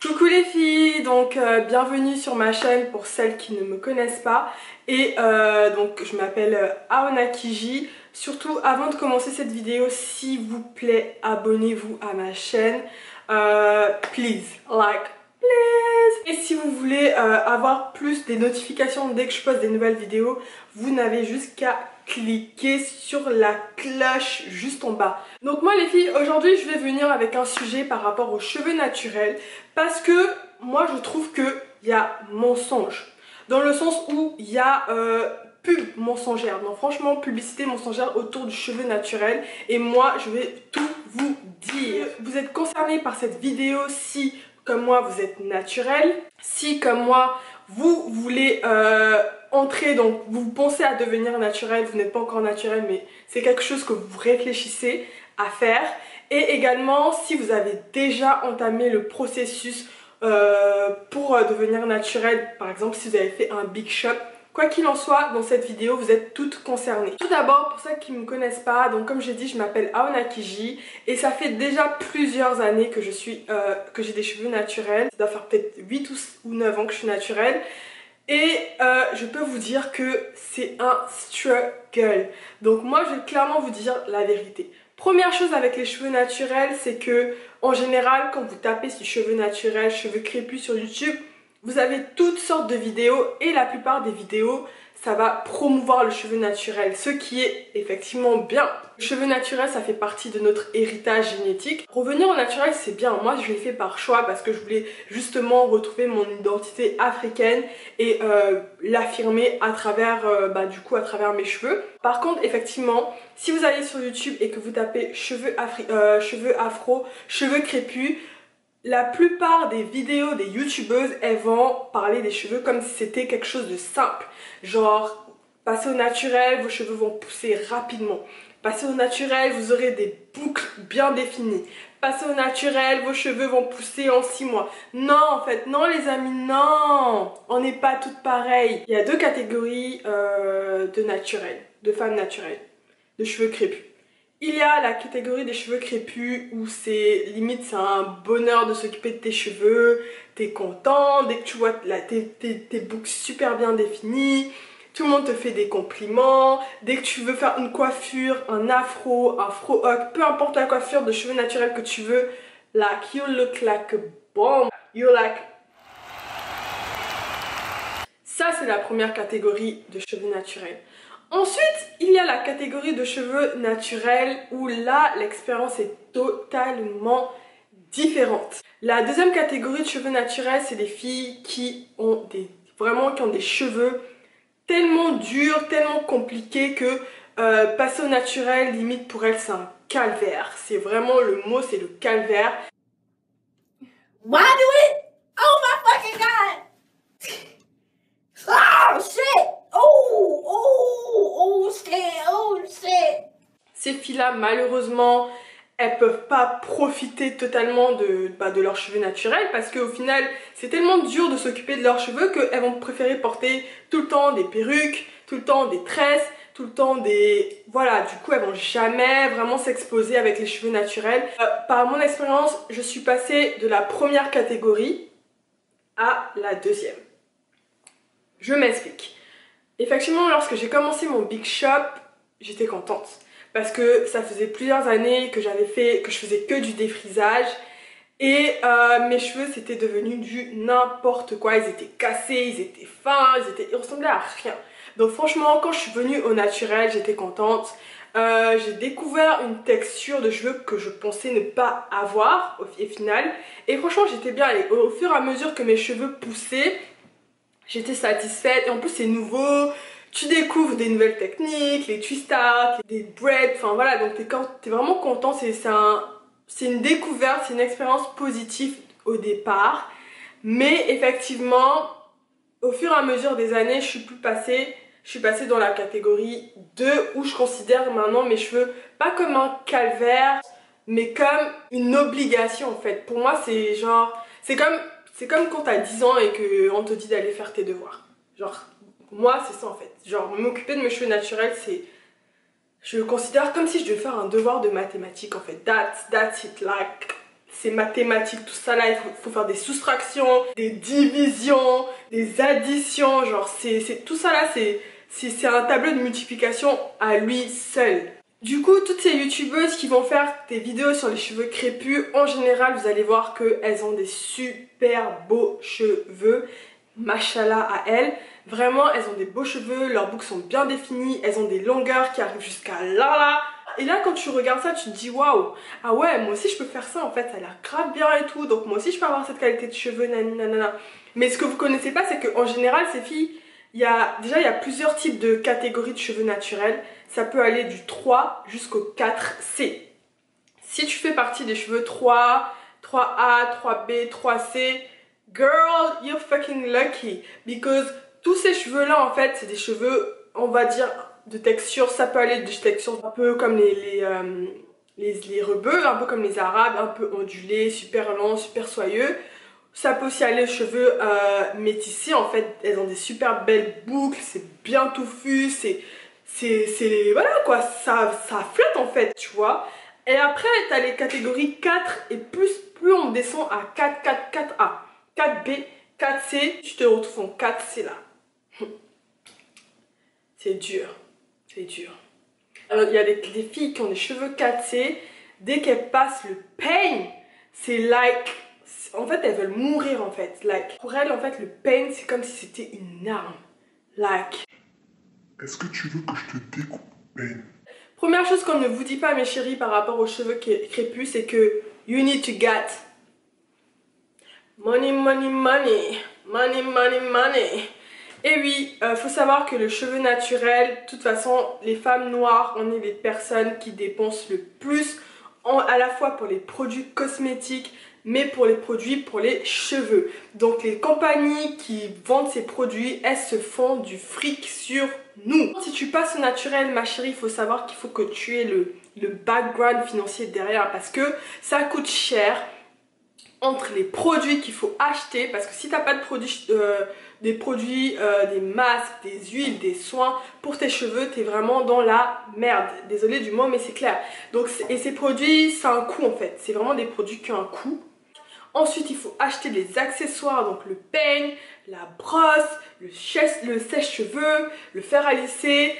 Coucou les filles, donc bienvenue sur ma chaîne pour celles qui ne me connaissent pas. Et donc je m'appelle Aonakiji. Surtout avant de commencer cette vidéo, s'il vous plaît, abonnez-vous à ma chaîne. Please, like, please. Et si vous voulez avoir plus des notifications dès que je poste des nouvelles vidéos, vous n'avez juste qu'à cliquer sur la cloche juste en bas. Donc moi les filles, aujourd'hui je vais venir avec un sujet par rapport aux cheveux naturels, parce que moi je trouve qu'il y a mensonge, dans le sens où il y a pub mensongère, non franchement publicité mensongère autour du cheveu naturel, et moi je vais tout vous dire. Vous êtes concernés par cette vidéo si comme moi vous êtes naturel, si comme moi vous voulez entrer, donc vous pensez à devenir naturel, vous n'êtes pas encore naturel mais c'est quelque chose que vous réfléchissez à faire, et également si vous avez déjà entamé le processus pour devenir naturel, par exemple si vous avez fait un big shop. Quoi qu'il en soit, dans cette vidéo, vous êtes toutes concernées. Tout d'abord, pour ceux qui ne me connaissent pas, donc comme j'ai dit, je m'appelle Aonakiji et ça fait déjà plusieurs années que j'ai des cheveux naturels. Ça doit faire peut-être 8 ou 9 ans que je suis naturelle. Et je peux vous dire que c'est un struggle. Donc moi, je vais clairement vous dire la vérité. Première chose avec les cheveux naturels, c'est que en général, quand vous tapez sur cheveux naturels, cheveux crépus sur YouTube, vous avez toutes sortes de vidéos et la plupart des vidéos, ça va promouvoir le cheveu naturel, ce qui est effectivement bien. Le cheveu naturel, ça fait partie de notre héritage génétique. Revenir au naturel, c'est bien. Moi, je l'ai fait par choix parce que je voulais justement retrouver mon identité africaine et l'affirmer à travers, à travers mes cheveux. Par contre, effectivement, si vous allez sur YouTube et que vous tapez cheveux afro, cheveux crépus, la plupart des vidéos des youtubeuses, elles vont parler des cheveux comme si c'était quelque chose de simple. Genre, passez au naturel, vos cheveux vont pousser rapidement. Passez au naturel, vous aurez des boucles bien définies. Passez au naturel, vos cheveux vont pousser en 6 mois. Non, en fait, non les amis, non. On n'est pas toutes pareilles. Il y a deux catégories de naturel, de femmes naturelles, de cheveux crépus. Il y a la catégorie des cheveux crépus où c'est limite c'est un bonheur de s'occuper de tes cheveux, t'es content, dès que tu vois tes boucles super bien définies, tout le monde te fait des compliments, dès que tu veux faire une coiffure, un afro, un fro-hawk, peu importe la coiffure de cheveux naturels que tu veux, like you look like a bomb, you like... Ça c'est la première catégorie de cheveux naturels. Ensuite, il y a la catégorie de cheveux naturels où là, l'expérience est totalement différente. La deuxième catégorie de cheveux naturels, c'est des filles qui ont des cheveux tellement durs, tellement compliqués que passer au naturel, limite pour elles, c'est un calvaire. C'est vraiment le mot, c'est le calvaire. Why do it? Oh my fucking god! Oh shit! Oh shit! Ces filles-là, malheureusement, elles peuvent pas profiter totalement de leurs cheveux naturels parce qu'au final, c'est tellement dur de s'occuper de leurs cheveux qu'elles vont préférer porter tout le temps des perruques, tout le temps des tresses, tout le temps des... Voilà, du coup, elles vont jamais vraiment s'exposer avec les cheveux naturels. Par mon expérience, je suis passée de la première catégorie à la deuxième. Je m'explique. Effectivement, lorsque j'ai commencé mon big shop, j'étais contente. Parce que ça faisait plusieurs années que je faisais que du défrisage. Et mes cheveux, c'était devenu du n'importe quoi. Ils étaient cassés, ils étaient fins, ils ressemblaient à rien. Donc franchement, quand je suis venue au naturel, j'étais contente. J'ai découvert une texture de cheveux que je pensais ne pas avoir au final. Et franchement, j'étais bien. Et au fur et à mesure que mes cheveux poussaient, j'étais satisfaite. Et en plus, c'est nouveau. Tu découvres des nouvelles techniques, les twist art, des braids, enfin voilà, donc t'es vraiment content, c'est une découverte, c'est une expérience positive au départ, mais effectivement, au fur et à mesure des années, je suis passée dans la catégorie 2 où je considère maintenant mes cheveux pas comme un calvaire, mais comme une obligation en fait. Pour moi, c'est genre, c'est comme quand t'as 10 ans et qu'on te dit d'aller faire tes devoirs, genre... Moi, c'est ça en fait. Genre, m'occuper de mes cheveux naturels, Je le considère comme si je devais faire un devoir de mathématiques en fait. That's it, like, c'est mathématiques, tout ça là, il faut faire des soustractions, des divisions, des additions, genre tout ça là, c'est un tableau de multiplication à lui seul. Du coup, toutes ces youtubeuses qui vont faire des vidéos sur les cheveux crépus, en général, vous allez voir qu'elles ont des super beaux cheveux. Mashallah à elles. Vraiment, elles ont des beaux cheveux, leurs boucles sont bien définies, elles ont des longueurs qui arrivent jusqu'à là. Et là, quand tu regardes ça, tu te dis waouh, ah ouais, moi aussi je peux faire ça en fait, ça a l'air grave bien et tout, donc moi aussi je peux avoir cette qualité de cheveux, nanana. Mais ce que vous connaissez pas, c'est qu'en général, ces filles, il y a plusieurs types de catégories de cheveux naturels. Ça peut aller du 3 jusqu'au 4C. Si tu fais partie des cheveux 3, 3A, 3B, 3C, girl, you're fucking lucky. Because tous ces cheveux-là, en fait, c'est des cheveux, on va dire, de texture. Ça peut aller de texture un peu comme les rebeux, un peu comme les arabes, un peu ondulés, super longs, super soyeux. Ça peut aussi aller aux cheveux métissés, en fait, elles ont des super belles boucles, c'est bien touffu, voilà quoi, ça flotte en fait, tu vois. Et après, t'as les catégories 4 et plus on descend à 4, 4, 4A, 4B, 4C, tu te retrouves en 4C là. C'est dur, c'est dur. Il y a des filles qui ont des cheveux 4C, dès qu'elles passent le pain, c'est like... En fait, elles veulent mourir en fait. Like, pour elles, en fait, le pain, c'est comme si c'était une arme. Like... Est-ce que tu veux que je te découpe, Ben? Première chose qu'on ne vous dit pas, mes chéris, par rapport aux cheveux crépus, c'est que you need to get money, money, money, money, money, money. Et oui, faut savoir que le cheveu naturel, de toute façon, les femmes noires, on est les personnes qui dépensent le plus, à la fois pour les produits cosmétiques, mais pour les produits pour les cheveux. Donc les compagnies qui vendent ces produits, elles se font du fric sur nous. Si tu passes au naturel, ma chérie, il faut savoir qu'il faut que tu aies le background financier derrière, parce que ça coûte cher entre les produits qu'il faut acheter, parce que si t'as pas de produits, des masques, des huiles, des soins pour tes cheveux, t'es vraiment dans la merde. Désolée du mot, mais c'est clair. Donc, et ces produits, c'est un coût en fait. C'est vraiment des produits qui ont un coût. Ensuite, il faut acheter des accessoires, donc le peigne, la brosse, le sèche-cheveux, le fer à lisser.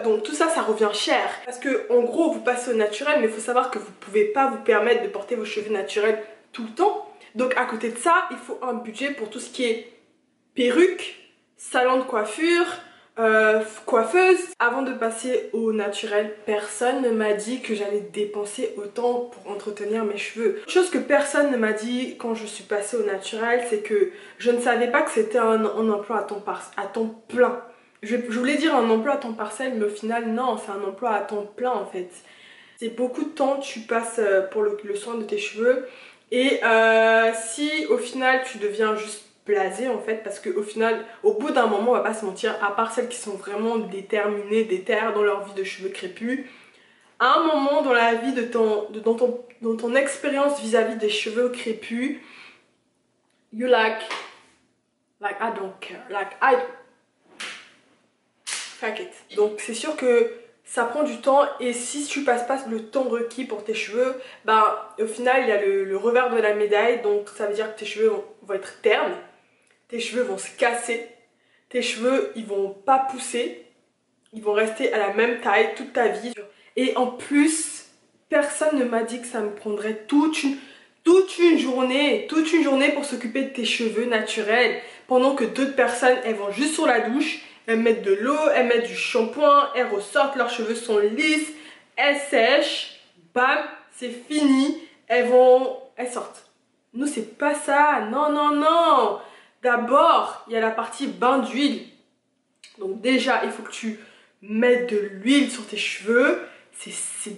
Donc tout ça, ça revient cher. Parce que en gros, vous passez au naturel, mais il faut savoir que vous ne pouvez pas vous permettre de porter vos cheveux naturels tout le temps. Donc à côté de ça, il faut un budget pour tout ce qui est perruque, salon de coiffure, coiffeuse. Avant de passer au naturel, personne ne m'a dit que j'allais dépenser autant pour entretenir mes cheveux. Une chose que personne ne m'a dit quand je suis passée au naturel, c'est que je ne savais pas que c'était un emploi à temps plein. Je voulais dire un emploi à temps partiel, mais au final non, c'est un emploi à temps plein en fait. C'est beaucoup de temps que tu passes pour le soin de tes cheveux. Et si au final tu deviens juste blasé en fait, parce qu'au final, au bout d'un moment, on va pas se mentir, à part celles qui sont vraiment déterminées, déterres dans leur vie de cheveux crépus, à un moment dans la vie dans ton expérience vis-à-vis des cheveux crépus, you like I don't care, fuck it. Donc c'est sûr que ça prend du temps, et si tu passes pas le temps requis pour tes cheveux, ben au final il y a le revers de la médaille. Donc ça veut dire que tes cheveux vont être ternes, tes cheveux vont se casser, tes cheveux ils vont pas pousser, ils vont rester à la même taille toute ta vie. Et en plus, personne ne m'a dit que ça me prendrait toute une journée pour s'occuper de tes cheveux naturels, pendant que d'autres personnes, elles vont juste sur la douche, elles mettent de l'eau, elles mettent du shampoing, elles ressortent, leurs cheveux sont lisses, elles sèchent, bam, c'est fini, elles sortent. Nous c'est pas ça, non non non. D'abord, il y a la partie bain d'huile. Donc déjà, il faut que tu mettes de l'huile sur tes cheveux. C'est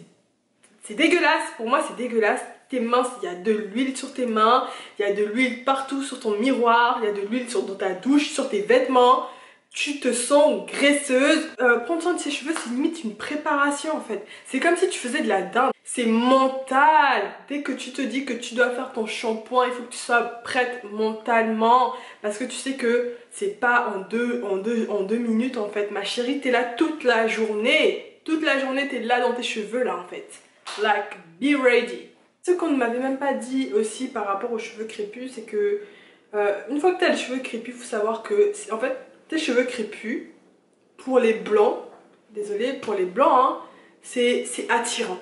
dégueulasse, pour moi c'est dégueulasse. Tes mains, il y a de l'huile sur tes mains, il y a de l'huile partout sur ton miroir, il y a de l'huile dans ta douche, sur tes vêtements. Tu te sens graisseuse. Prendre soin de ses cheveux, c'est limite une préparation en fait. C'est comme si tu faisais de la dinde. C'est mental. Dès que tu te dis que tu dois faire ton shampoing, il faut que tu sois prête mentalement. Parce que tu sais que c'est pas en deux minutes en fait. Ma chérie, t'es là toute la journée. toute la journée t'es là dans tes cheveux là en fait. Like, be ready. Ce qu'on ne m'avait même pas dit aussi par rapport aux cheveux crépus, c'est que une fois que tu as les cheveux crépus, il faut savoir que en fait tes cheveux crépus, pour les blancs, désolé pour les blancs, hein, c'est attirant.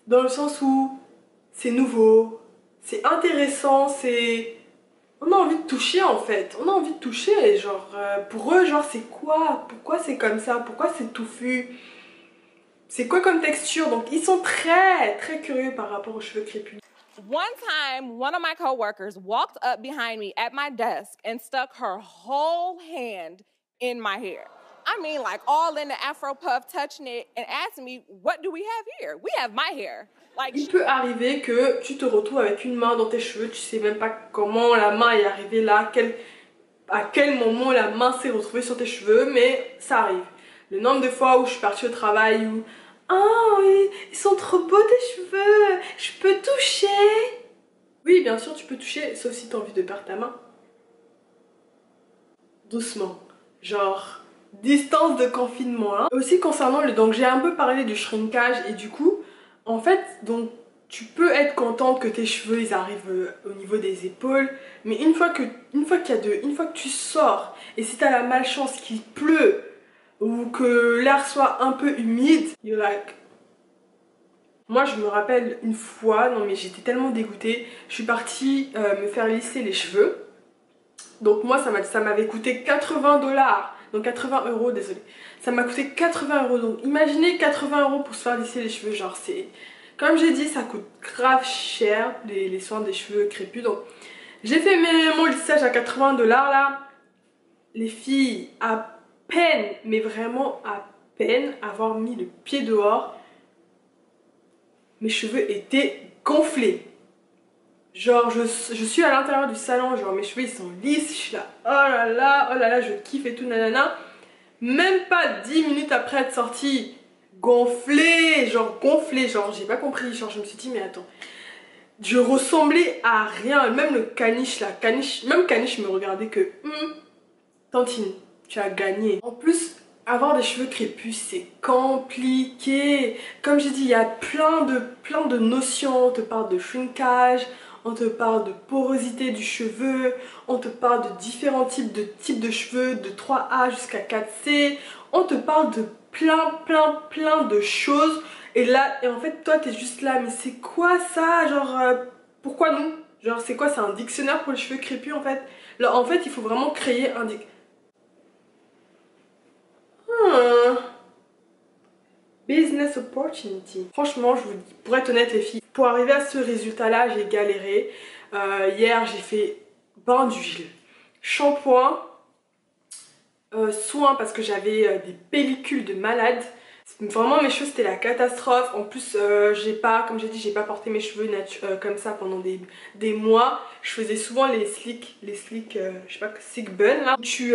Dans le sens où c'est nouveau, c'est intéressant, c'est... On a envie de toucher en fait, on a envie de toucher, genre pour eux genre c'est quoi? Pourquoi c'est comme ça? Pourquoi c'est touffu? C'est quoi comme texture? Donc ils sont très curieux par rapport aux cheveux crépus. One time, one of my coworkers walked up behind me at my desk and stuck her whole hand in my hair. I mean, like all in the Afro puff, touching it, and asking me, what do we have here? We have my hair. Like, il peut arriver que tu te retrouves avec une main dans tes cheveux, tu sais même pas comment la main est arrivée là, à quel moment la main s'est retrouvée sur tes cheveux, mais ça arrive. Le nombre de fois où je suis partie au travail où oh oui, ils sont trop beaux tes cheveux, je peux toucher. Oui, bien sûr tu peux toucher, sauf si tu as envie de perdre ta main. Doucement, genre distance de confinement hein. Aussi concernant le, donc j'ai un peu parlé du shrinkage et du coup en fait donc tu peux être contente que tes cheveux ils arrivent au niveau des épaules, mais une fois que tu sors et si t'as la malchance qu'il pleut ou que l'air soit un peu humide, you're like... Moi je me rappelle une fois, non mais j'étais tellement dégoûtée, je suis partie me faire lisser les cheveux. Donc moi ça m'avait coûté 80 $, donc 80 €, désolé. Ça m'a coûté 80 €, donc imaginez 80 € pour se faire lisser les cheveux, genre c'est... Comme j'ai dit, ça coûte grave cher les soins des cheveux crépus, donc j'ai fait mon lissage à 80 $ là. Les filles, à peine, mais vraiment à peine avoir mis le pied dehors, mes cheveux étaient gonflés. Genre je suis à l'intérieur du salon, genre mes cheveux ils sont lisses, je suis là oh là là je kiffe et tout nanana. Même pas 10 minutes après être sortie, gonflé, genre j'ai pas compris, genre je me suis dit mais attends, je ressemblais à rien, même le caniche là, même caniche me regardait que Tantine, tu as gagné. En plus, avoir des cheveux crépus c'est compliqué. Comme j'ai dit, il y a plein de notions, on te parle de shrinkage, on te parle de porosité du cheveu, on te parle de différents types de cheveux, de 3A jusqu'à 4C, on te parle de plein de choses. Et là, en fait, toi, t'es juste là, mais c'est quoi ça? Genre, pourquoi nous? Genre, c'est quoi? C'est un dictionnaire pour les cheveux crépus, en fait? Là, en fait, il faut vraiment créer un dictionnaire. Business opportunity. Franchement, je vous dis, pour être honnête les filles, pour arriver à ce résultat-là, j'ai galéré. Hier, j'ai fait bain d'huile, shampoing, soin parce que j'avais des pellicules de malade. Vraiment mes cheveux c'était la catastrophe. En plus j'ai pas, comme j'ai dit, j'ai pas porté mes cheveux comme ça pendant des mois. Je faisais souvent les slick, je sais pas, slick bun là. Tu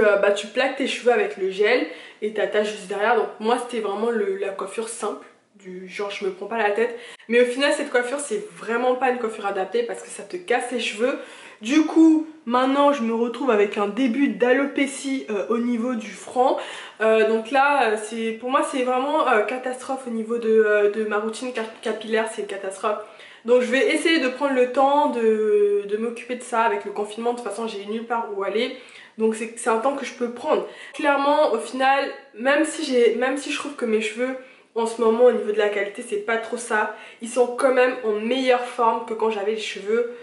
plaques tes cheveux avec le gel et t'attaches juste derrière. Donc moi c'était vraiment la coiffure simple, du genre je me prends pas la tête. Mais au final cette coiffure c'est vraiment pas une coiffure adaptée parce que ça te casse les cheveux. Du coup maintenant je me retrouve avec un début d'alopécie au niveau du front. Donc là pour moi c'est vraiment catastrophe au niveau de ma routine capillaire, c'est une catastrophe. Donc je vais essayer de prendre le temps de m'occuper de ça avec le confinement. De toute façon j'ai nulle part où aller, donc c'est un temps que je peux prendre. Clairement au final, même si je trouve que mes cheveux en ce moment au niveau de la qualité c'est pas trop ça, ils sont quand même en meilleure forme que quand j'avais les cheveux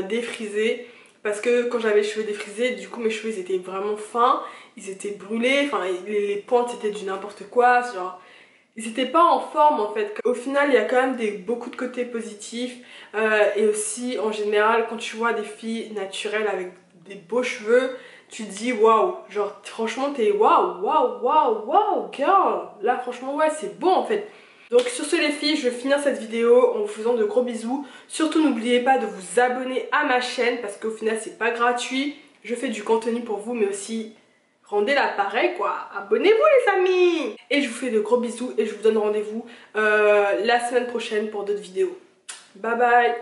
défrisés. Parce que quand j'avais les cheveux défrisés, du coup mes cheveux ils étaient vraiment fins, ils étaient brûlés, enfin les pointes étaient du n'importe quoi, genre ils étaient pas en forme en fait. Au final il y a quand même beaucoup de côtés positifs et aussi en général quand tu vois des filles naturelles avec des beaux cheveux, tu te dis waouh, genre franchement t'es waouh girl, là franchement ouais c'est beau en fait. Donc sur ce les filles, je vais finir cette vidéo en vous faisant de gros bisous. Surtout n'oubliez pas de vous abonner à ma chaîne parce qu'au final c'est pas gratuit. Je fais du contenu pour vous mais aussi rendez-la pareil quoi. Abonnez-vous les amis. Et je vous fais de gros bisous et je vous donne rendez-vous la semaine prochaine pour d'autres vidéos. Bye bye.